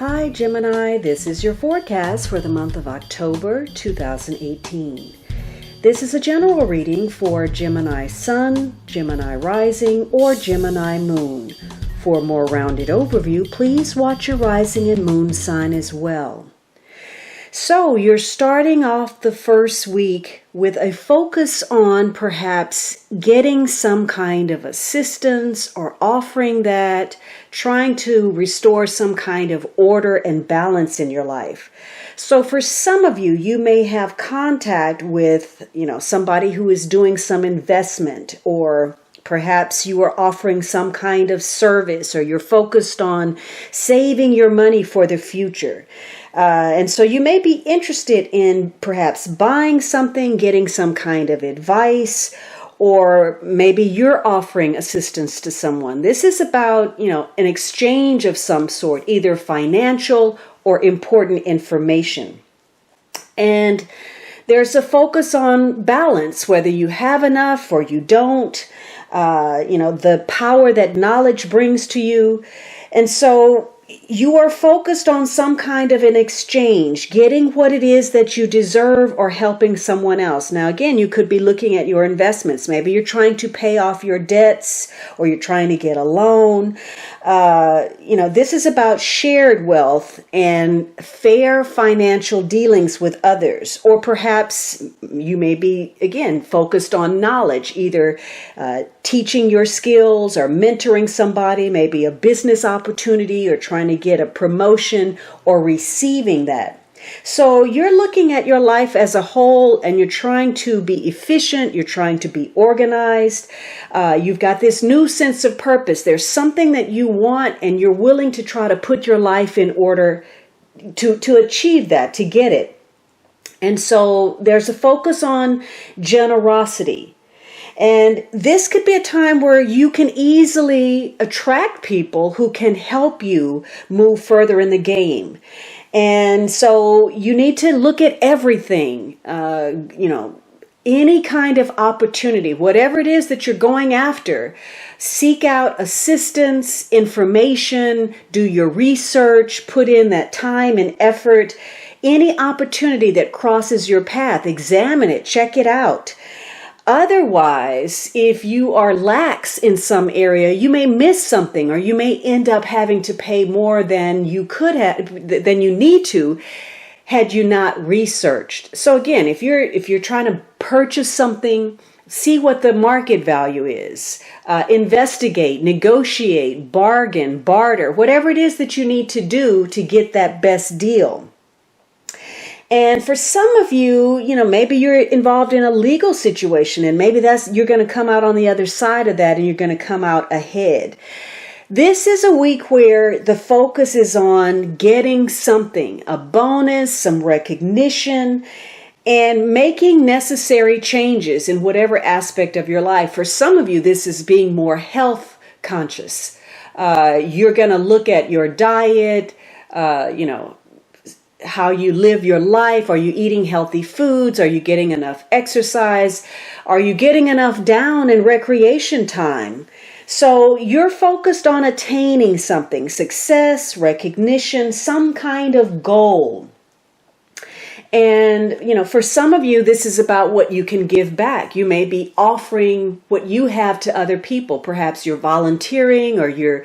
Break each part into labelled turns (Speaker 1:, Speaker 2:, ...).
Speaker 1: Hi Gemini, this is your forecast for the month of October 2018. This is a general reading for Gemini Sun, Gemini Rising, or Gemini Moon. For a more rounded overview, please watch your rising and moon sign as well. So you're starting off the first week with a focus on perhaps getting some kind of assistance or offering that, trying to restore some kind of order and balance in your life. So for some of you, you may have contact with, somebody who is doing some investment, or perhaps you are offering some kind of service, or you're focused on saving your money for the future. And so you may be interested in perhaps buying something, getting some kind of advice, or maybe you're offering assistance to someone. This is about, an exchange of some sort, either financial or important information. And there's a focus on balance, whether you have enough or you don't, the power that knowledge brings to you. And so you are focused on some kind of an exchange, getting what it is that you deserve or helping someone else. Now, again, you could be looking at your investments. Maybe you're trying to pay off your debts, or you're trying to get a loan. This is about shared wealth and fair financial dealings with others. Or perhaps you may be, again, focused on knowledge, either teaching your skills or mentoring somebody, maybe a business opportunity, or trying to get a promotion or receiving that. So you're looking at your life as a whole, and you're trying to be efficient. You're trying to be organized. You've got this new sense of purpose. There's something that you want, and you're willing to try to put your life in order to achieve that, to get it. And so there's a focus on generosity. And this could be a time where you can easily attract people who can help you move further in the game. And so you need to look at everything, any kind of opportunity, whatever it is that you're going after. Seek out assistance, information, do your research, put in that time and effort. Any opportunity that crosses your path, examine it, check it out. Otherwise, if you are lax in some area, you may miss something, or you may end up having to pay more than you need to, had you not researched. So again, if you're trying to purchase something, see what the market value is. Investigate, negotiate, bargain, barter, whatever it is that you need to do to get that best deal. And for some of you, maybe you're involved in a legal situation, and maybe you're going to come out on the other side of that, and you're going to come out ahead. This is a week where the focus is on getting something, a bonus, some recognition, and making necessary changes in whatever aspect of your life. For some of you, this is being more health conscious. You're going to look at your diet, how you live your life. Are you eating healthy foods? Are you getting enough exercise? Are you getting enough down and recreation time? So you're focused on attaining something, success, recognition, some kind of goal. And, for some of you, this is about what you can give back. You may be offering what you have to other people. Perhaps you're volunteering, or you're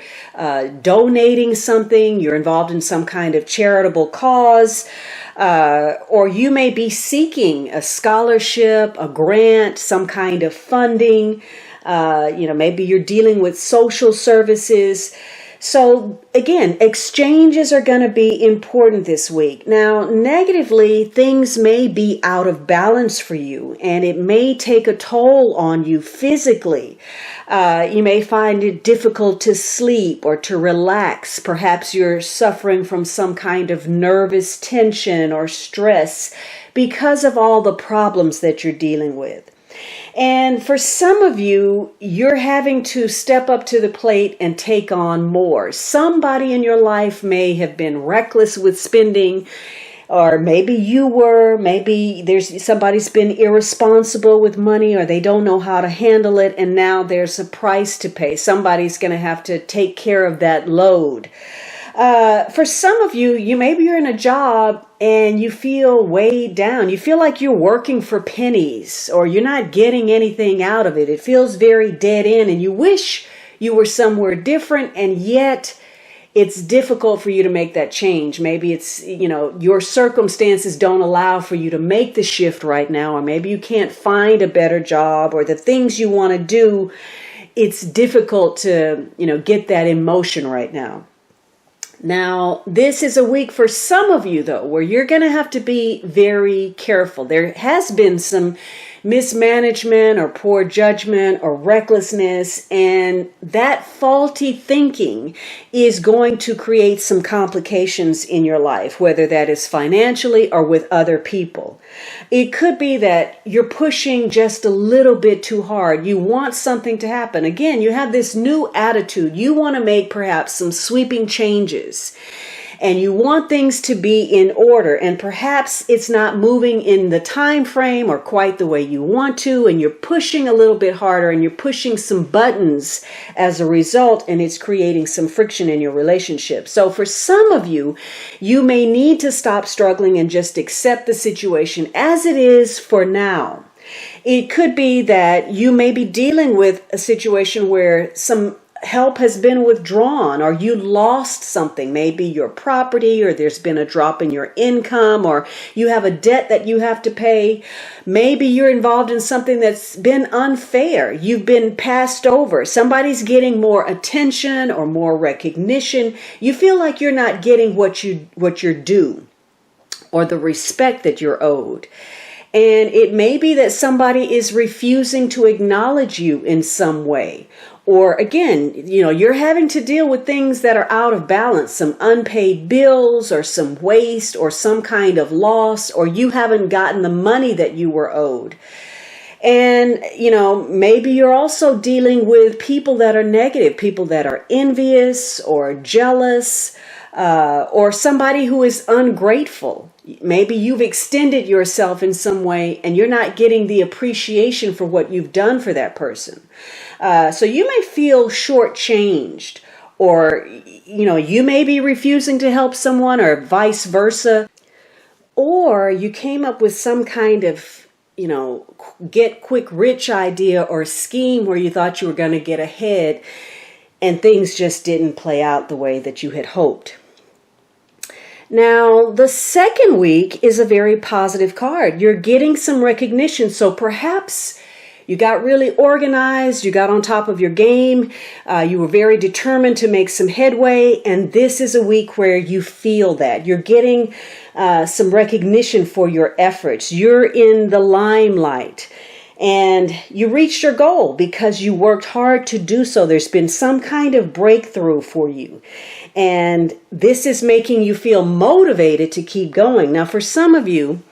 Speaker 1: donating something. You're involved in some kind of charitable cause. Or you may be seeking a scholarship, a grant, some kind of funding. Maybe you're dealing with social services. So again, exchanges are going to be important this week. Now, negatively, things may be out of balance for you, and it may take a toll on you physically. You may find it difficult to sleep or to relax. Perhaps you're suffering from some kind of nervous tension or stress because of all the problems that you're dealing with. And for some of you, you're having to step up to the plate and take on more. Somebody in your life may have been reckless with spending, or maybe you were, maybe somebody's been irresponsible with money, or they don't know how to handle it, and now there's a price to pay. Somebody's going to have to take care of that load. For some of you, maybe you're in a job and you feel weighed down. You feel like you're working for pennies or you're not getting anything out of it. It feels very dead end and you wish you were somewhere different, and yet it's difficult for you to make that change. Maybe it's, your circumstances don't allow for you to make the shift right now, or maybe you can't find a better job, or the things you want to do, it's difficult to, get that in motion right now. Now, this is a week for some of you, though, where you're going to have to be very careful. There has been some mismanagement or poor judgment or recklessness, and that faulty thinking is going to create some complications in your life, whether that is financially or with other people. It could be that you're pushing just a little bit too hard. You want something to happen. Again, you have this new attitude. You want to make perhaps some sweeping changes. And you want things to be in order, and perhaps it's not moving in the time frame or quite the way you want to, and you're pushing a little bit harder and you're pushing some buttons as a result, and it's creating some friction in your relationship. So for some of you, you may need to stop struggling and just accept the situation as it is for now. It could be that you may be dealing with a situation where some help has been withdrawn, or you lost something, maybe your property, or there's been a drop in your income, or you have a debt that you have to pay. Maybe you're involved in something that's been unfair. You've been passed over. Somebody's getting more attention or more recognition. You feel like you're not getting what you're due, or the respect that you're owed. And it may be that somebody is refusing to acknowledge you in some way. Or again, you're having to deal with things that are out of balance, some unpaid bills or some waste or some kind of loss, or you haven't gotten the money that you were owed. And, maybe you're also dealing with people that are negative, people that are envious or jealous, or somebody who is ungrateful. Maybe you've extended yourself in some way and you're not getting the appreciation for what you've done for that person. So you may feel shortchanged, or, you may be refusing to help someone, or vice versa. Or you came up with some kind of, get quick rich idea or scheme where you thought you were going to get ahead and things just didn't play out the way that you had hoped. Now, the second week is a very positive card. You're getting some recognition. So perhaps you got really organized, you got on top of your game, you were very determined to make some headway, and this is a week where you feel that. You're getting some recognition for your efforts. You're in the limelight. And you reached your goal because you worked hard to do so. There's been some kind of breakthrough for you. And this is making you feel motivated to keep going. Now, for some of you,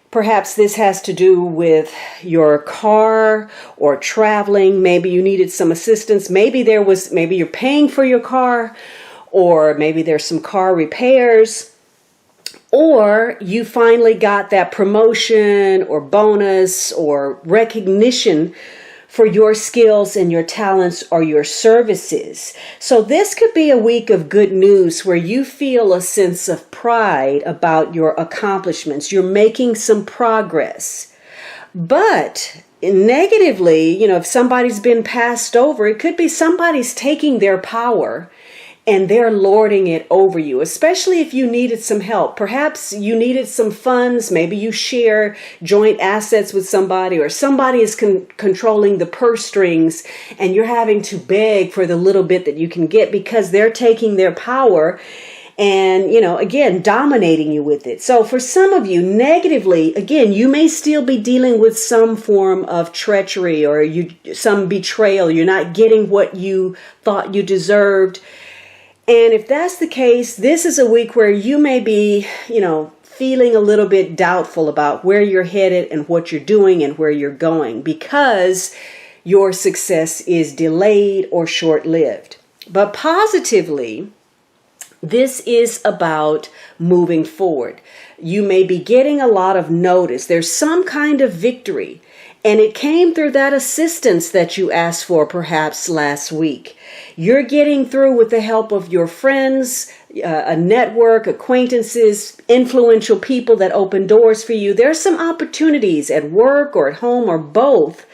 Speaker 1: perhaps this has to do with your car or traveling. Maybe you needed some assistance. Maybe you're paying for your car, or maybe there's some car repairs. Or you finally got that promotion or bonus or recognition for your skills and your talents or your services. So this could be a week of good news where you feel a sense of pride about your accomplishments. You're making some progress. But negatively, if somebody's been passed over, it could be somebody's taking their power and they're lording it over you, especially if you needed some help. Perhaps you needed some funds. Maybe you share joint assets with somebody, or somebody is controlling the purse strings and you're having to beg for the little bit that you can get because they're taking their power and, again, dominating you with it. So for some of you, negatively, again, you may still be dealing with some form of treachery or some betrayal. You're not getting what you thought you deserved. And if that's the case, this is a week where you may be, feeling a little bit doubtful about where you're headed and what you're doing and where you're going because your success is delayed or short-lived. But positively, this is about moving forward. You may be getting a lot of notice. There's some kind of victory. And it came through that assistance that you asked for perhaps last week. You're getting through with the help of your friends, a network, acquaintances, influential people that open doors for you. There's some opportunities at work or at home or both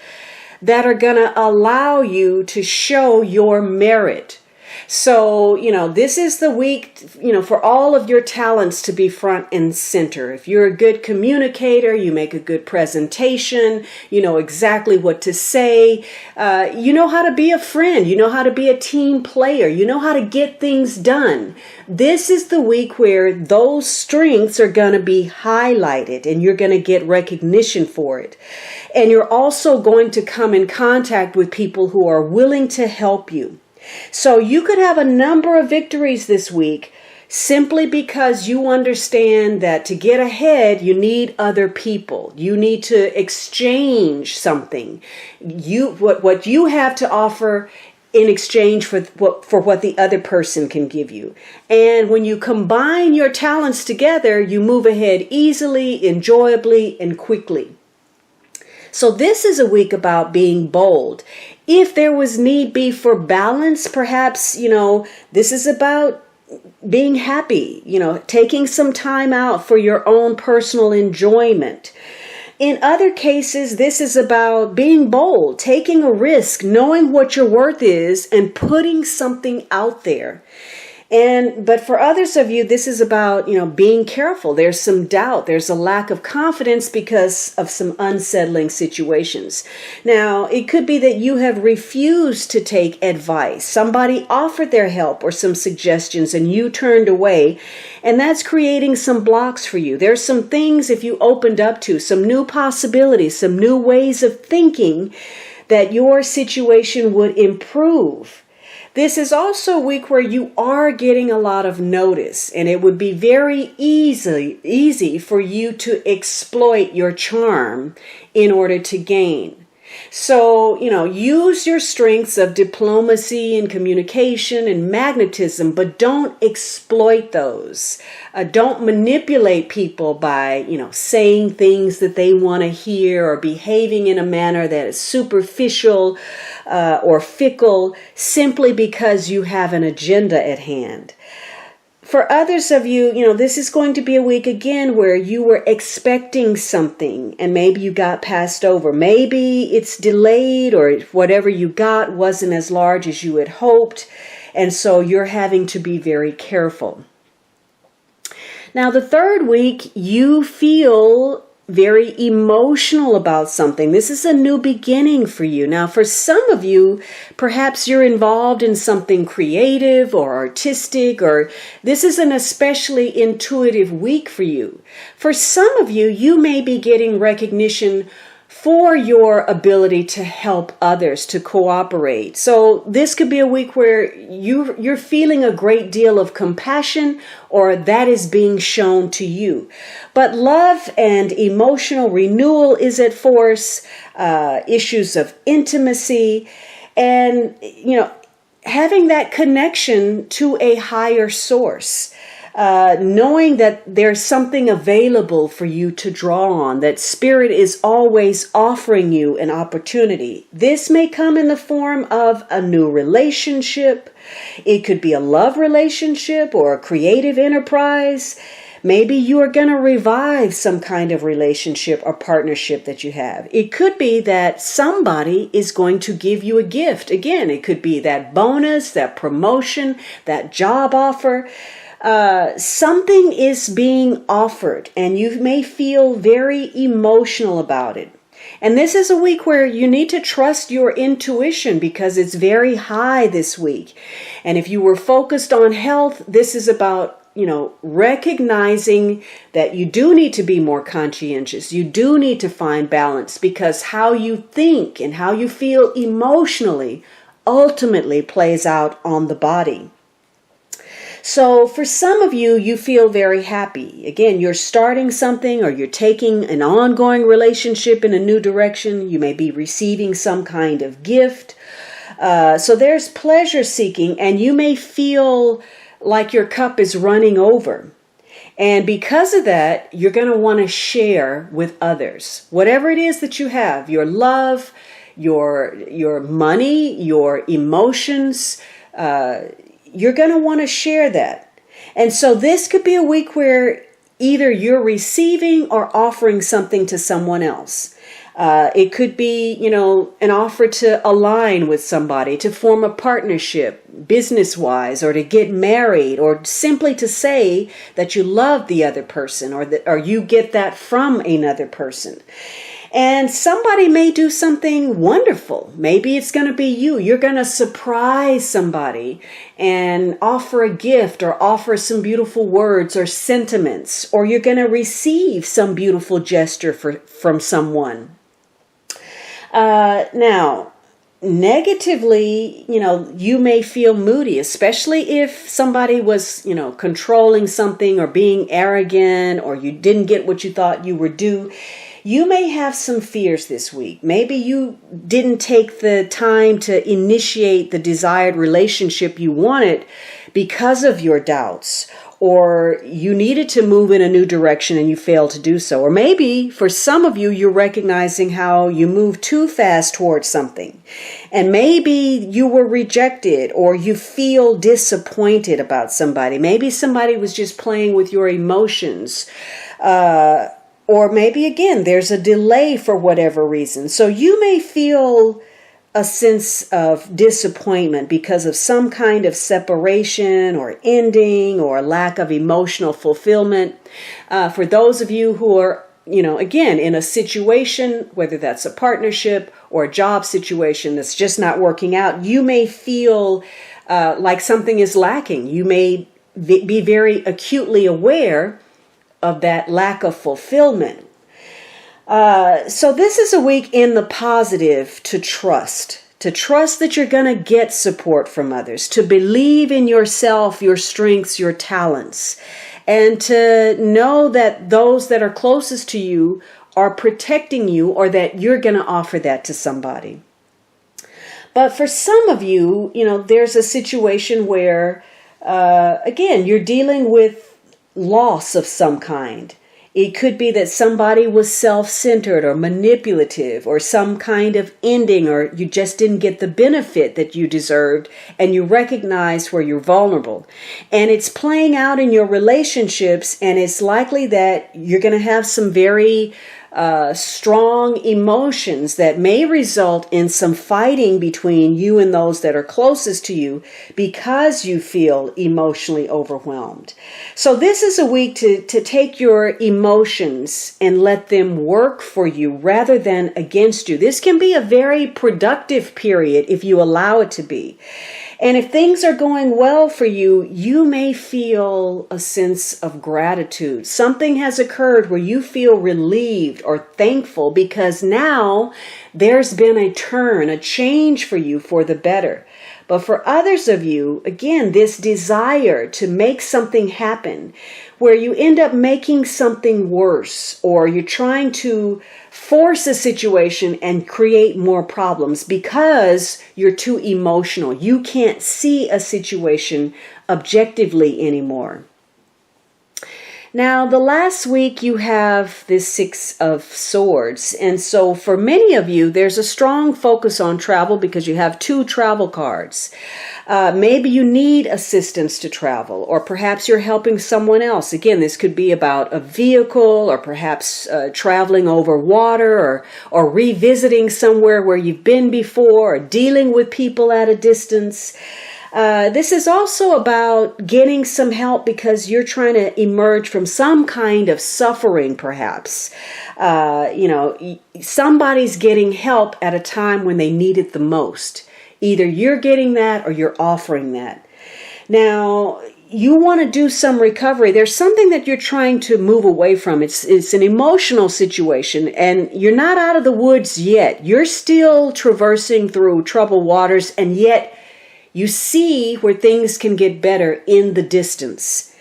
Speaker 1: that are going to allow you to show your merit. So, this is the week, for all of your talents to be front and center. If you're a good communicator, you make a good presentation, you know exactly what to say, you know how to be a friend, you know how to be a team player, you know how to get things done. This is the week where those strengths are going to be highlighted and you're going to get recognition for it. And you're also going to come in contact with people who are willing to help you. So you could have a number of victories this week simply because you understand that to get ahead, you need other people. You need to exchange something. What you have to offer in exchange for what the other person can give you. And when you combine your talents together, you move ahead easily, enjoyably, and quickly. So this is a week about being bold. If there was need be for balance, perhaps, this is about being happy, taking some time out for your own personal enjoyment. In other cases, this is about being bold, taking a risk, knowing what your worth is, and putting something out there. But for others of you, this is about, being careful. There's some doubt. There's a lack of confidence because of some unsettling situations. Now, it could be that you have refused to take advice. Somebody offered their help or some suggestions and you turned away. And that's creating some blocks for you. There's some things, if you opened up to, some new possibilities, some new ways of thinking that your situation would improve. This is also a week where you are getting a lot of notice, and it would be very easy for you to exploit your charm in order to gain. So, use your strengths of diplomacy and communication and magnetism, but don't exploit those. Don't manipulate people by, saying things that they want to hear or behaving in a manner that is superficial or fickle simply because you have an agenda at hand. For others of you, this is going to be a week again where you were expecting something and maybe you got passed over. Maybe it's delayed or whatever you got wasn't as large as you had hoped. And so you're having to be very careful. Now, the third week, you feel very emotional about something. This is a new beginning for you. Now, for some of you, perhaps you're involved in something creative or artistic, or this is an especially intuitive week for you. For some of you, you may be getting recognition for your ability to help others, to cooperate. So this could be a week where you're feeling a great deal of compassion, or that is being shown to you. But love and emotional renewal is at force, issues of intimacy, and, having that connection to a higher source. Knowing that there's something available for you to draw on, that Spirit is always offering you an opportunity. This may come in the form of a new relationship. It could be a love relationship or a creative enterprise. Maybe you are going to revive some kind of relationship or partnership that you have. It could be that somebody is going to give you a gift. Again, it could be that bonus, that promotion, that job offer. Something is being offered and you may feel very emotional about it. And this is a week where you need to trust your intuition because it's very high this week. And if you were focused on health, this is about, recognizing that you do need to be more conscientious. You do need to find balance because how you think and how you feel emotionally ultimately plays out on the body. So for some of you, you feel very happy. Again, you're starting something or you're taking an ongoing relationship in a new direction. You may be receiving some kind of gift. So there's pleasure seeking and you may feel like your cup is running over. And because of that, you're going to want to share with others. Whatever it is that you have, your love, your money, your emotions, you're going to want to share that. And so this could be a week where either you're receiving or offering something to someone else. It could be, an offer to align with somebody, to form a partnership, business-wise, or to get married, or simply to say that you love the other person, or you get that from another person. And somebody may do something wonderful. Maybe it's going to be you. You're going to surprise somebody and offer a gift or offer some beautiful words or sentiments, or you're going to receive some beautiful gesture from someone. Now, negatively, you may feel moody, especially if somebody was, controlling something or being arrogant, or you didn't get what you thought you were due. You may have some fears this week. Maybe you didn't take the time to initiate the desired relationship you wanted because of your doubts, or you needed to move in a new direction and you failed to do so. Or maybe for some of you, you're recognizing how you moved too fast towards something. And maybe you were rejected, or you feel disappointed about somebody. Maybe somebody was just playing with your emotions. Or maybe, again, there's a delay for whatever reason. So you may feel a sense of disappointment because of some kind of separation or ending or lack of emotional fulfillment. For those of you who are, again, in a situation, whether that's a partnership or a job situation that's just not working out, you may feel like something is lacking. You may be very acutely aware of that lack of fulfillment. So this is a week in the positive to trust that you're going to get support from others, to believe in yourself, your strengths, your talents, and to know that those that are closest to you are protecting you, or that you're going to offer that to somebody. But for some of you, there's a situation where, again, you're dealing with loss of some kind. It could be that somebody was self-centered or manipulative, or some kind of ending, or you just didn't get the benefit that you deserved, and you recognize where you're vulnerable. And it's playing out in your relationships, and it's likely that you're going to have some very strong emotions that may result in some fighting between you and those that are closest to you because you feel emotionally overwhelmed. So this is a week to take your emotions and let them work for you rather than against you. This can be a very productive period if you allow it to be. And if things are going well for you, you may feel a sense of gratitude. Something has occurred where you feel relieved or thankful because now there's been a turn, a change for you for the better. But for others of you, again, this desire to make something happen where you end up making something worse, or you're trying to force a situation and create more problems because you're too emotional. You can't see a situation objectively anymore. Now, the last week you have this Six of Swords. And so for many of you, there's a strong focus on travel because you have 2 travel cards. Maybe you need assistance to travel, or perhaps you're helping someone else. Again, this could be about a vehicle, or perhaps traveling over water, or revisiting somewhere where you've been before, or dealing with people at a distance. This is also about getting some help because you're trying to emerge from some kind of suffering, perhaps. Somebody's getting help at a time when they need it the most. Either you're getting that or you're offering that. Now, you want to do some recovery. There's something that you're trying to move away from. It's an emotional situation, and you're not out of the woods yet. You're still traversing through troubled waters, and yet you see where things can get better in the distance.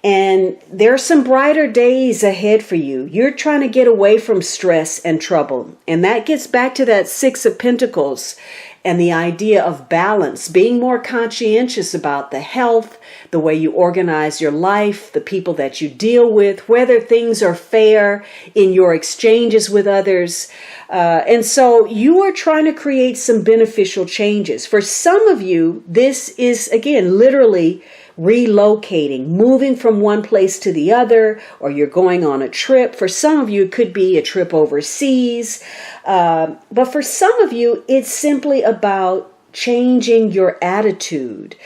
Speaker 1: And there are some brighter days ahead for you. You're trying to get away from stress and trouble. And that gets back to that 6 of Pentacles and the idea of balance, being more conscientious about the health, the way you organize your life, the people that you deal with, whether things are fair in your exchanges with others. And so you are trying to create some beneficial changes. For some of you, this is, again, literally relocating, moving from one place to the other, or you're going on a trip. For some of you, it could be a trip overseas. But for some of you, it's simply about changing your attitude.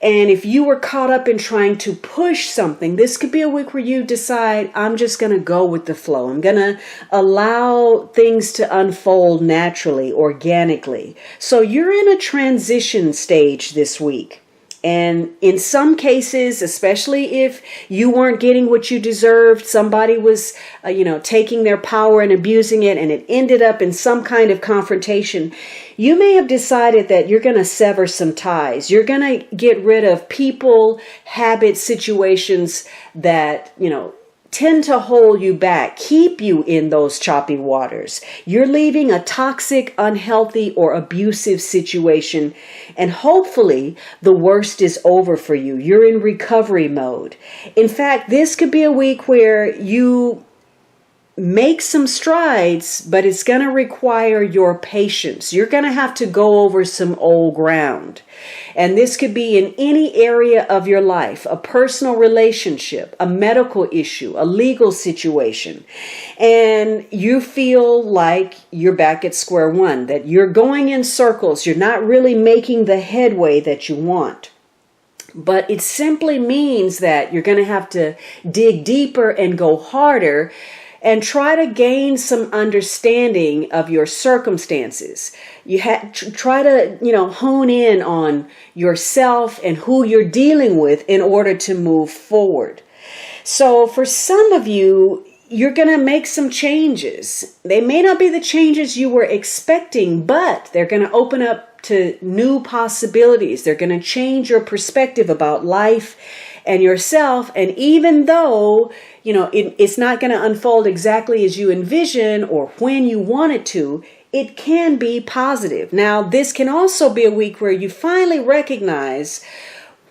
Speaker 1: And if you were caught up in trying to push something, this could be a week where you decide, I'm just going to go with the flow. I'm going to allow things to unfold naturally, organically. So you're in a transition stage this week. And in some cases, especially if you weren't getting what you deserved, somebody was, taking their power and abusing it, and it ended up in some kind of confrontation, you may have decided that you're going to sever some ties. You're going to get rid of people, habits, situations that, tend to hold you back, keep you in those choppy waters. You're leaving a toxic, unhealthy, or abusive situation, and hopefully the worst is over for you. You're in recovery mode. In fact, this could be a week where you make some strides, but it's going to require your patience. You're going to have to go over some old ground. And this could be in any area of your life, a personal relationship, a medical issue, a legal situation. And you feel like you're back at square one, that you're going in circles. You're not really making the headway that you want. But it simply means that you're going to have to dig deeper and go harder and try to gain some understanding of your circumstances. You try to, hone in on yourself and who you're dealing with in order to move forward. So for some of you, you're going to make some changes. They may not be the changes you were expecting, but they're going to open up to new possibilities. They're going to change your perspective about life and yourself. And even though, it's not going to unfold exactly as you envision or when you want it to, it can be positive. Now, this can also be a week where you finally recognize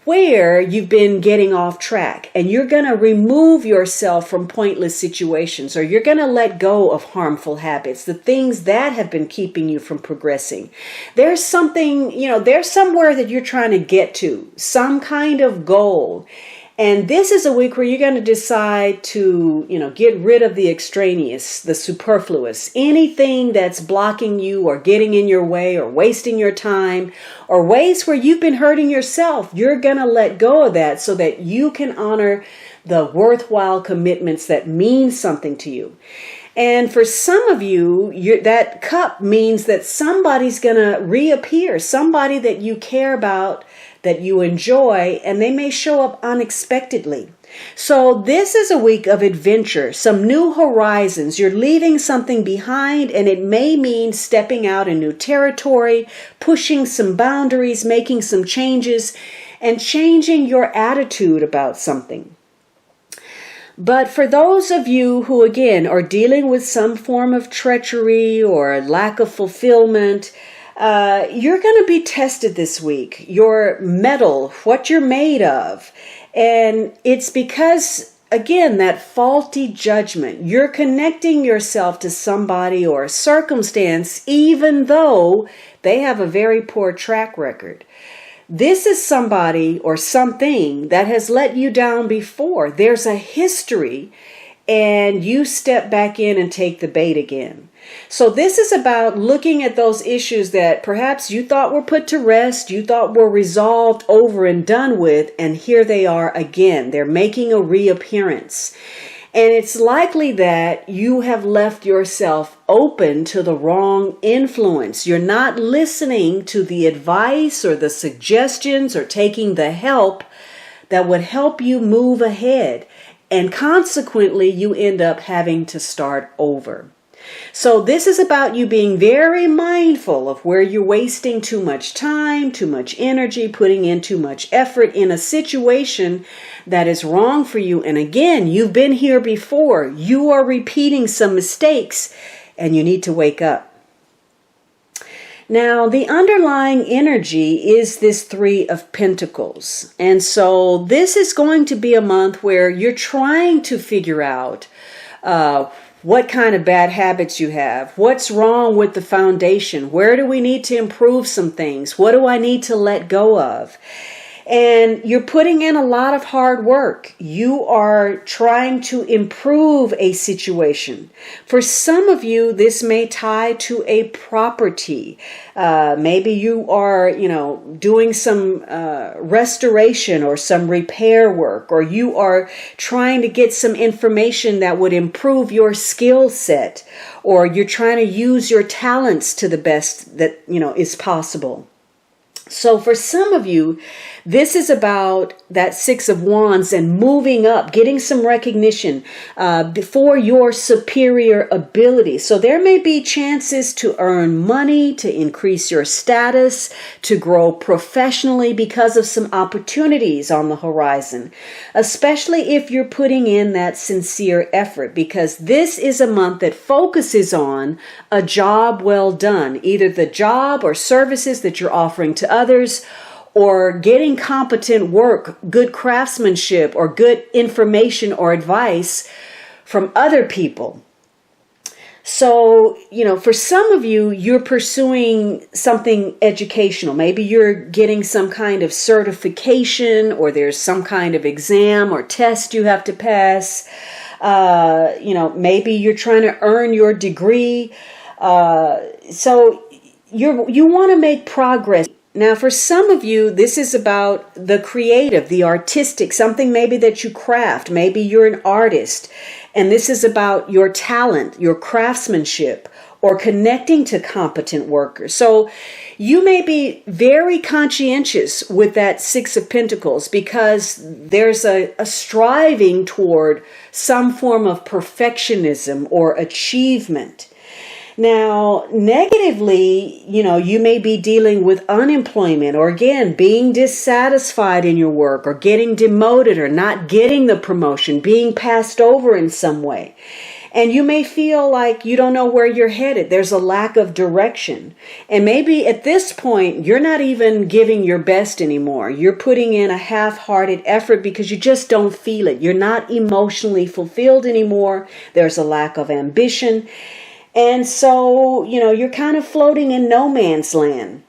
Speaker 1: where you've been getting off track, and you're going to remove yourself from pointless situations, or you're going to let go of harmful habits, the things that have been keeping you from progressing. There's something, there's somewhere that you're trying to get to, some kind of goal. And this is a week where you're going to decide to, get rid of the extraneous, the superfluous, anything that's blocking you or getting in your way or wasting your time or ways where you've been hurting yourself. You're going to let go of that so that you can honor the worthwhile commitments that mean something to you. And for some of you, that cup means that somebody's going to reappear, somebody that you care about, that you enjoy, and they may show up unexpectedly. So this is a week of adventure, some new horizons. You're leaving something behind, and it may mean stepping out in new territory, pushing some boundaries, making some changes, and changing your attitude about something. But for those of you who, again, are dealing with some form of treachery or lack of fulfillment, you're going to be tested this week. Your mettle, what you're made of. And it's because, again, that faulty judgment. You're connecting yourself to somebody or a circumstance, even though they have a very poor track record. This is somebody or something that has let you down before. There's a history, and you step back in and take the bait again. So this is about looking at those issues that perhaps you thought were put to rest, you thought were resolved, over and done with, and here they are again. They're making a reappearance. And it's likely that you have left yourself open to the wrong influence. You're not listening to the advice or the suggestions or taking the help that would help you move ahead. And consequently, you end up having to start over. So this is about you being very mindful of where you're wasting too much time, too much energy, putting in too much effort in a situation that is wrong for you. And again, you've been here before. You are repeating some mistakes, and you need to wake up. Now, the underlying energy is this Three of Pentacles. And so this is going to be a month where you're trying to figure out what kind of bad habits you have. What's wrong with the foundation? Where do we need to improve some things? What do I need to let go of? And you're putting in a lot of hard work. You are trying to improve a situation. For some of you, this may tie to a property. Maybe you are, doing some restoration or some repair work, or you are trying to get some information that would improve your skill set, or you're trying to use your talents to the best that, is possible. So for some of you, this is about that Six of Wands and moving up, getting some recognition for your superior ability. So there may be chances to earn money, to increase your status, to grow professionally because of some opportunities on the horizon, especially if you're putting in that sincere effort, because this is a month that focuses on a job well done, either the job or services that you're offering to others, or getting competent work, good craftsmanship, or good information or advice from other people. So, for some of you, you're pursuing something educational. Maybe you're getting some kind of certification, or there's some kind of exam or test you have to pass. Maybe you're trying to earn your degree. So you want to make progress. Now, for some of you, this is about the creative, the artistic, something maybe that you craft. Maybe you're an artist, and this is about your talent, your craftsmanship, or connecting to competent workers. So you may be very conscientious with that Six of Pentacles, because there's a striving toward some form of perfectionism or achievement. Now, negatively, you may be dealing with unemployment, or again, being dissatisfied in your work, or getting demoted, or not getting the promotion, being passed over in some way. And you may feel like you don't know where you're headed. There's a lack of direction. And maybe at this point, you're not even giving your best anymore. You're putting in a half-hearted effort because you just don't feel it. You're not emotionally fulfilled anymore. There's a lack of ambition. And so, you're kind of floating in no man's land.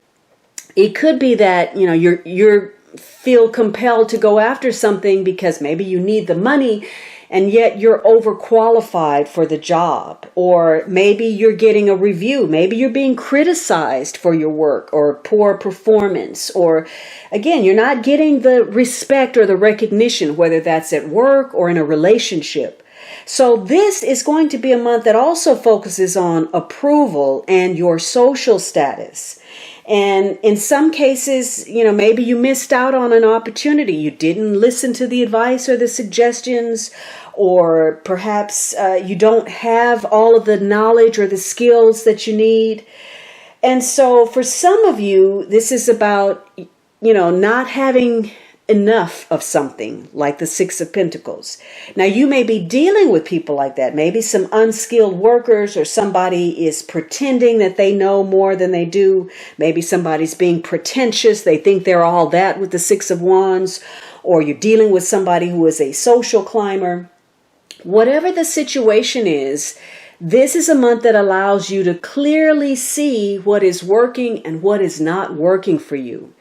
Speaker 1: It could be that, you feel compelled to go after something because maybe you need the money, and yet you're overqualified for the job. Or maybe you're getting a review. Maybe you're being criticized for your work or poor performance. Or again, you're not getting the respect or the recognition, whether that's at work or in a relationship. So this is going to be a month that also focuses on approval and your social status. And in some cases, maybe you missed out on an opportunity. You didn't listen to the advice or the suggestions, or perhaps you don't have all of the knowledge or the skills that you need. And so for some of you, this is about, not having enough of something, like the Six of Pentacles. Now, you may be dealing with people like that. Maybe some unskilled workers, or somebody is pretending that they know more than they do. Maybe somebody's being pretentious. They think they're all that with the Six of Wands. Or you're dealing with somebody who is a social climber. Whatever the situation is, this is a month that allows you to clearly see what is working and what is not working for you.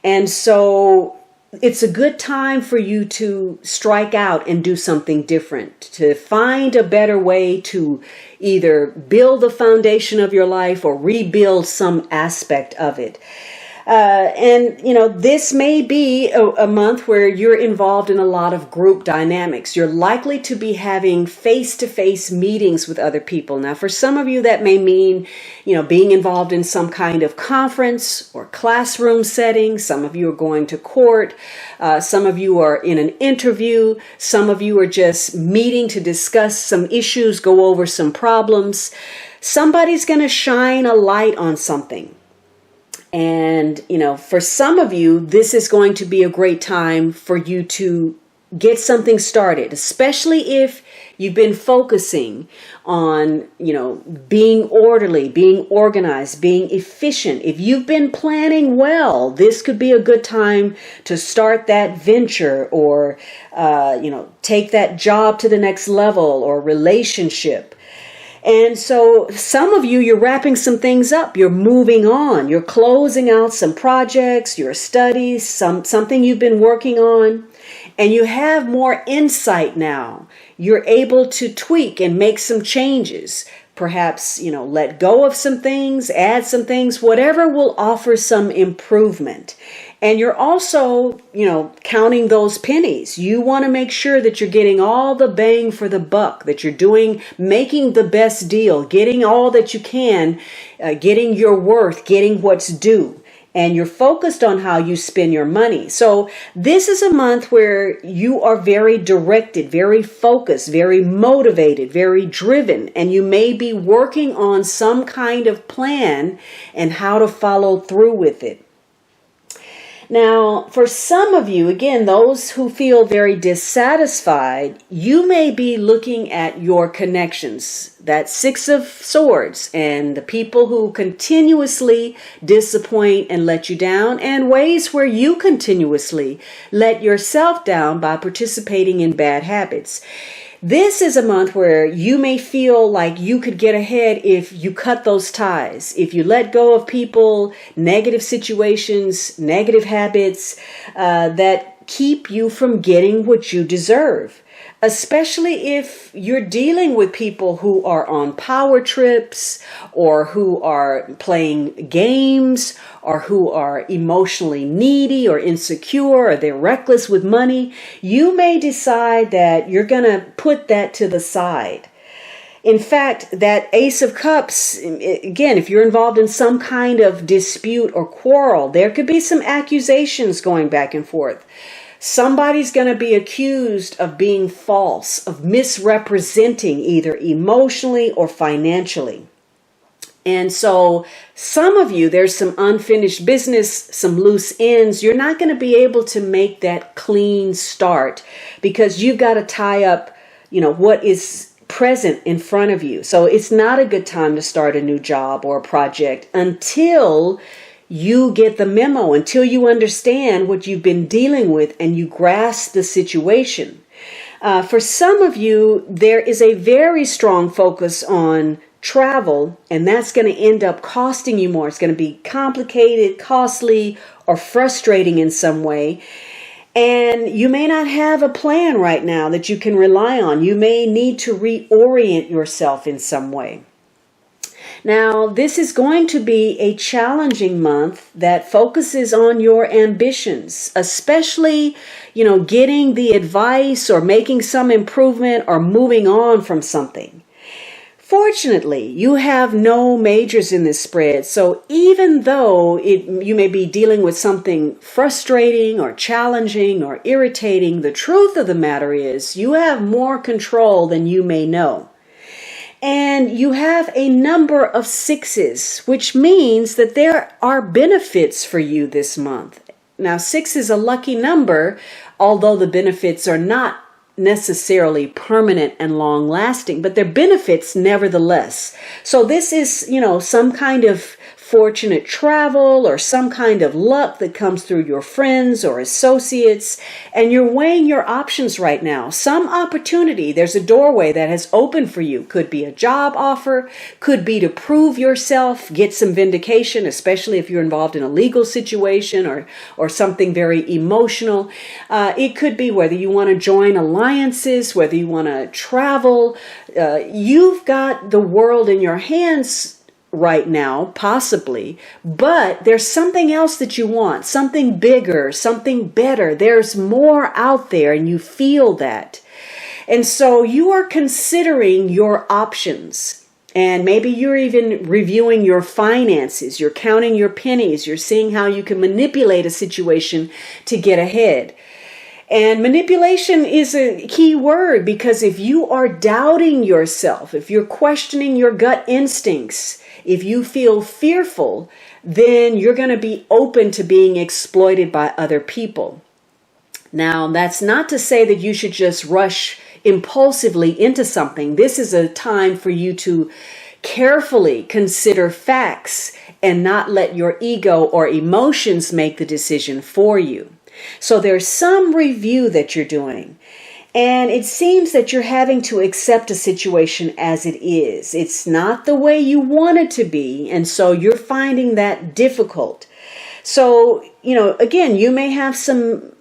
Speaker 1: And so it's a good time for you to strike out and do something different, to find a better way to either build the foundation of your life or rebuild some aspect of it. This may be a month where you're involved in a lot of group dynamics. You're likely to be having face-to-face meetings with other people. Now, for some of you, that may mean, being involved in some kind of conference or classroom setting. Some of you are going to court. Some of you are in an interview. Some of you are just meeting to discuss some issues, go over some problems. Somebody's going to shine a light on something. And, for some of you, this is going to be a great time for you to get something started, especially if you've been focusing on, being orderly, being organized, being efficient. If you've been planning well, this could be a good time to start that venture or, take that job to the next level or relationship. And so some of you, you're wrapping some things up. You're moving on. You're closing out some projects, your studies, something you've been working on. And you have more insight now. You're able to tweak and make some changes. Perhaps, let go of some things, add some things, whatever will offer some improvement. And you're also, counting those pennies. You want to make sure that you're getting all the bang for the buck, that you're making the best deal, getting all that you can, getting your worth, getting what's due. And you're focused on how you spend your money. So this is a month where you are very directed, very focused, very motivated, very driven. And you may be working on some kind of plan and how to follow through with it. Now, for some of you, again, those who feel very dissatisfied, you may be looking at your connections, that Six of Swords, and the people who continuously disappoint and let you down, and ways where you continuously let yourself down by participating in bad habits. This is a month where you may feel like you could get ahead if you cut those ties, if you let go of people, negative situations, negative habits that keep you from getting what you deserve. Especially if you're dealing with people who are on power trips or who are playing games or who are emotionally needy or insecure or they're reckless with money, you may decide that you're going to put that to the side. In fact, that Ace of Cups, again, if you're involved in some kind of dispute or quarrel, there could be some accusations going back and forth. Somebody's going to be accused of being false, of misrepresenting either emotionally or financially. And so some of you, there's some unfinished business, some loose ends. You're not going to be able to make that clean start because you've got to tie up, what is present in front of you. So it's not a good time to start a new job or a project until you get the memo, until you understand what you've been dealing with and you grasp the situation. For some of you, there is a very strong focus on travel, and that's going to end up costing you more. It's going to be complicated, costly, or frustrating in some way. And you may not have a plan right now that you can rely on. You may need to reorient yourself in some way. Now, this is going to be a challenging month that focuses on your ambitions, especially, getting the advice or making some improvement or moving on from something. Fortunately, you have no majors in this spread, so even though you may be dealing with something frustrating or challenging or irritating, the truth of the matter is you have more control than you may know. And you have a number of sixes, which means that there are benefits for you this month. Now, 6 is a lucky number, although the benefits are not necessarily permanent and long lasting, but they're benefits nevertheless. So this is, some kind of fortunate travel or some kind of luck that comes through your friends or associates, and you're weighing your options right now. Some opportunity, there's a doorway that has opened for you. Could be a job offer, could be to prove yourself, get some vindication, especially if you're involved in a legal situation or something very emotional. It could be whether you want to join alliances, whether you want to travel. You've got the world in your hands right now, possibly, but there's something else that you want, something bigger, something better. There's more out there, and you feel that. And so you are considering your options, and maybe you're even reviewing your finances. You're counting your pennies. You're seeing how you can manipulate a situation to get ahead. And manipulation is a key word, because if you are doubting yourself, if you're questioning your gut instincts, if you feel fearful, then you're going to be open to being exploited by other people. Now, that's not to say that you should just rush impulsively into something. This is a time for you to carefully consider facts and not let your ego or emotions make the decision for you. So there's some review that you're doing. And it seems that you're having to accept a situation as it is. It's not the way you want it to be. And so you're finding that difficult. So, again, you may have some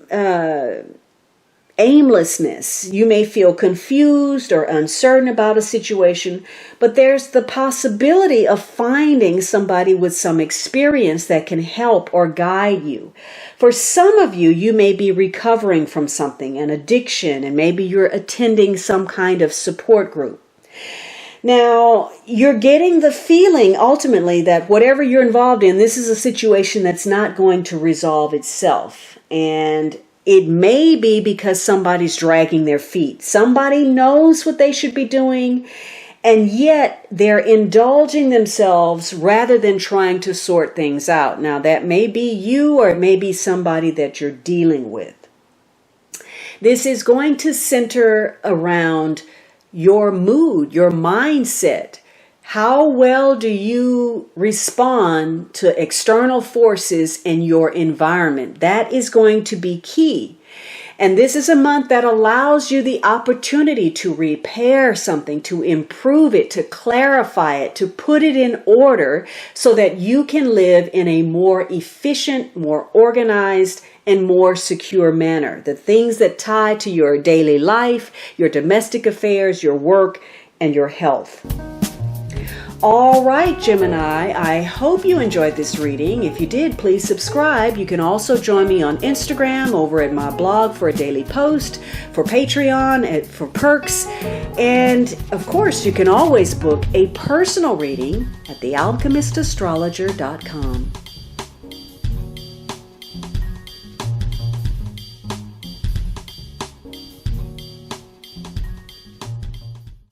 Speaker 1: aimlessness. You may feel confused or uncertain about a situation, but there's the possibility of finding somebody with some experience that can help or guide you. For some of you, you may be recovering from something, an addiction, and maybe you're attending some kind of support group. Now, you're getting the feeling ultimately that whatever you're involved in, this is a situation that's not going to resolve itself. And it may be because somebody's dragging their feet. Somebody knows what they should be doing, and yet they're indulging themselves rather than trying to sort things out. Now, that may be you, or it may be somebody that you're dealing with. This is going to center around your mood, your mindset. How well do you respond to external forces in your environment? That is going to be key. And this is a month that allows you the opportunity to repair something, to improve it, to clarify it, to put it in order so that you can live in a more efficient, more organized, and more secure manner. The things that tie to your daily life, your domestic affairs, your work, and your health. All right, Gemini, I hope you enjoyed this reading. If you did, please subscribe. You can also join me on Instagram, over at my blog for a daily post, for Patreon, for perks. And of course, you can always book a personal reading at thealchemistastrologer.com.